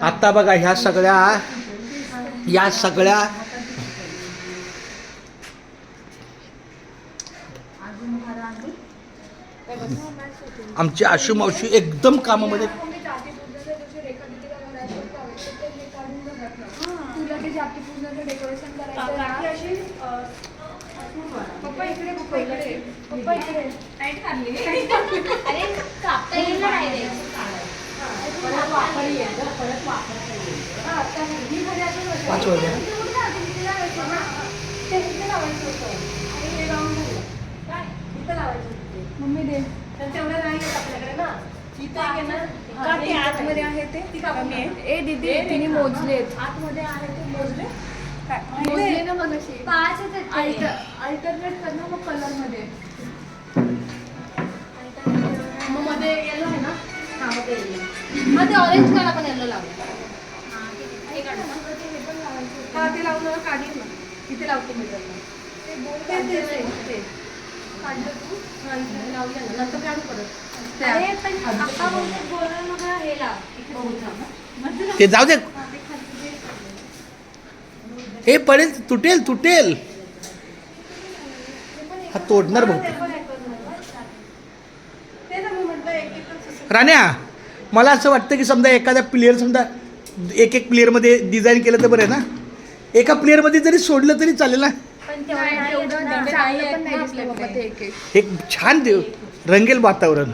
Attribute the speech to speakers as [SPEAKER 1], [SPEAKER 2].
[SPEAKER 1] आता बघा ह्या सगळ्या आमची आशू मावशी एकदम कामामध्ये.
[SPEAKER 2] मम्मी दे तेवढं नाही आपल्याकडे ना. आतमध्ये आहे ते ए दीदी तिने मोजलेत. आतमध्ये आहे ते मोजले मोजले ना मग अशी 5 अल्टरनेट कर ना मग कलर मध्ये. मग मध्ये येलो आहे ना. मध्ये ऑरेंज कलर पण येलो लावलं. हा ते लावलं काढलं ना. इथे लावते मी ते नंतर काढू परत.
[SPEAKER 1] ते जाऊ दे. हे पडेल, तुटेल. हा तोडणार भाऊ. राण्या, मला असं वाटतं की समजा एखादा प्लेअर समजा एक प्लेअरमध्ये डिझाईन केलं तर बरं आहे ना. एका प्लेअरमध्ये जरी सोडलं तरी चालेल ना. एक छान रंगेल वातावरण.